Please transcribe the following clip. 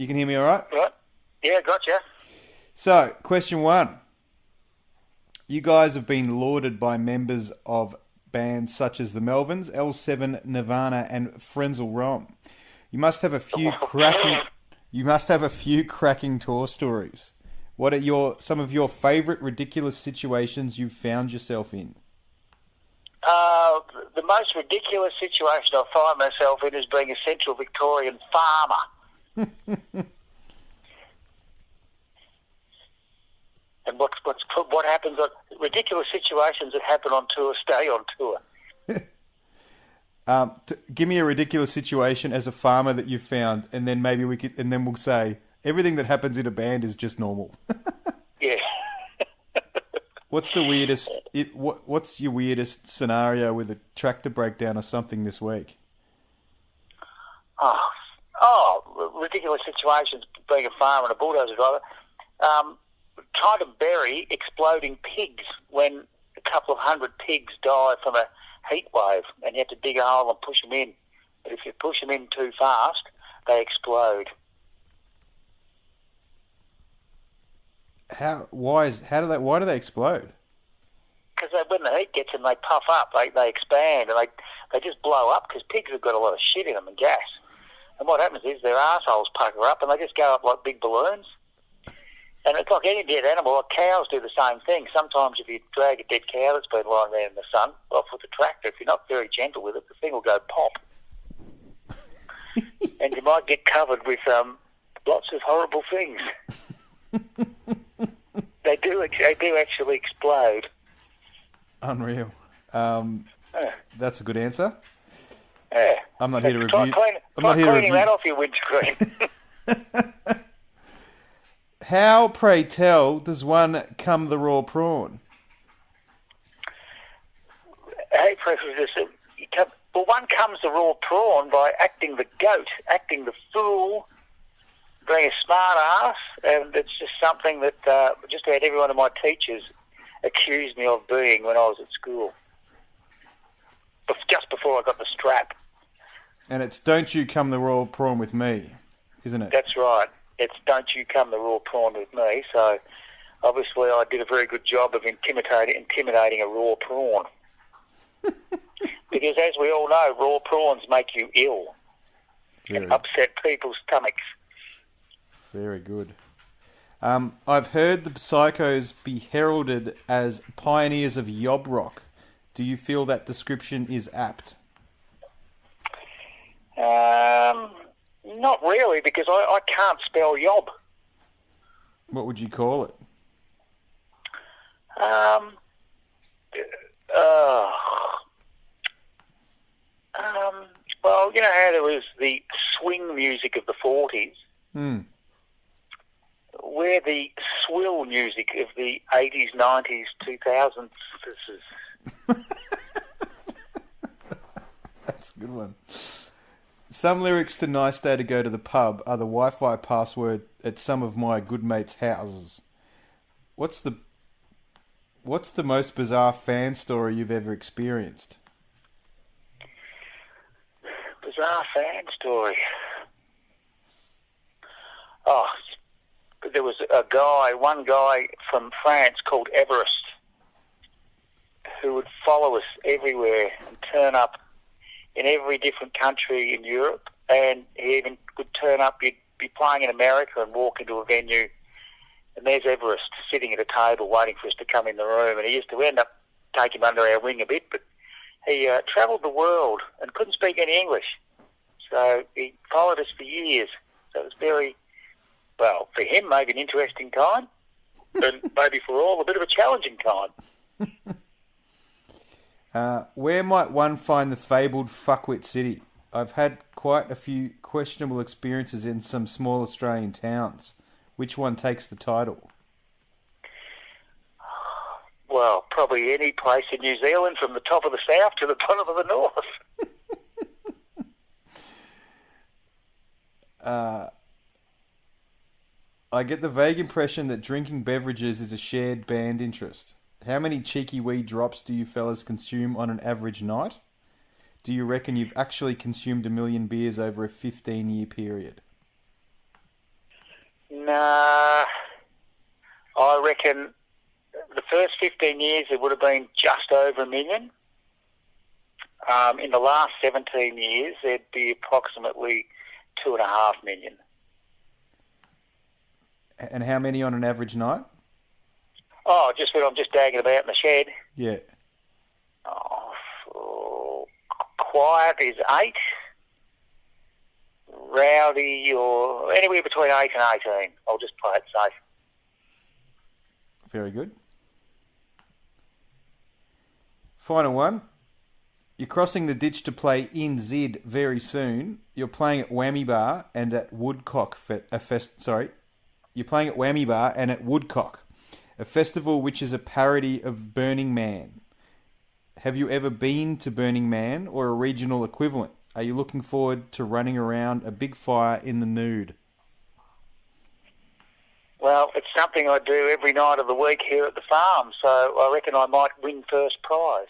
You can hear me all right? Right. Yeah, gotcha. So, question 1. You guys have been lauded by members of bands such as the Melvins, L7, Nirvana, and Frenzal Rhomb. You must have a few cracking tour stories. What are some of your favourite ridiculous situations you've found yourself in? The most ridiculous situation I find myself in is being a Central Victorian farmer. And what happens on ridiculous situations that happen on tour stay on tour. Give me a ridiculous situation as a farmer that you've found, and then maybe we'll say everything that happens in a band is just normal. Yeah. What's the weirdest? What's your weirdest scenario with a tractor breakdown or something this week? Ridiculous situations. Being a farmer and a bulldozer driver, trying to bury exploding pigs when a couple of hundred pigs die from a heat wave, and you have to dig a hole and push them in. But if you push them in too fast, they explode. Why do they explode? Because when the heat gets in, they puff up, they expand, and they just blow up because pigs have got a lot of shit in them and gas. And what happens is their assholes pucker up and they just go up like big balloons. And it's like any dead animal, like cows do the same thing. Sometimes if you drag a dead cow that's been lying there in the sun off with a tractor, if you're not very gentle with it, the thing will go pop. And you might get covered with lots of horrible things. They do actually explode. Unreal. That's a good answer. Yeah. I'm not here to review. Try cleaning that off your windscreen. How, pray tell, does one come the raw prawn? Hey, well, one comes the raw prawn by acting the goat, acting the fool, being a smart ass, and it's just something that just about every one of my teachers accused me of being when I was at school, just before I got the strap. And it's don't you come the raw prawn with me, isn't it? That's right. It's don't you come the raw prawn with me. So obviously I did a very good job of intimidating a raw prawn. Because as we all know, raw prawns make you ill and upset people's stomachs. Very good. I've heard the Psychos be heralded as pioneers of yob rock. Do you feel that description is apt? Not really, because I can't spell yob. What would you call it? Well, you know how there was the swing music of the 40s? We're the swill music of the 80s, 90s, 2000s. That's a good one. Some lyrics to Nice Day to Go to the Pub are the Wi-Fi password at some of my good mates' houses. What's the most bizarre fan story you've ever experienced? Bizarre fan story. There was one guy from France called Everest, who would follow us everywhere and turn up in every different country in Europe, and he even would turn up, you'd be playing in America and walk into a venue, and there's Everest sitting at a table waiting for us to come in the room, and he used to end up taking him under our wing a bit, but he travelled the world and couldn't speak any English, so he followed us for years. So it was very, well, for him maybe an interesting time, and maybe for all a bit of a challenging time. Where might one find the fabled Fuckwit City? I've had quite a few questionable experiences in some small Australian towns. Which one takes the title? Well, probably any place in New Zealand, from the top of the south to the bottom of the north. I get the vague impression that drinking beverages is a shared band interest. How many cheeky wee drops do you fellas consume on an average night? Do you reckon you've actually consumed 1 million beers over a 15-year period? Nah, I reckon the first 15 years it would have been just over 1 million. In the last 17 years, there'd be approximately 2.5 million. And how many on an average night? Oh, just when I'm just dagging about in the shed. Yeah. Quiet is 8. Rowdy or anywhere between 8 and 18. I'll just play it safe. Very good. Final one. You're crossing the ditch to play in Zid very soon. You're playing at Whammy Bar and at Woodcock. You're playing at Whammy Bar and at Woodcock, a festival which is a parody of Burning Man. Have you ever been to Burning Man or a regional equivalent? Are you looking forward to running around a big fire in the nude? Well, it's something I do every night of the week here at the farm, so I reckon I might win first prize.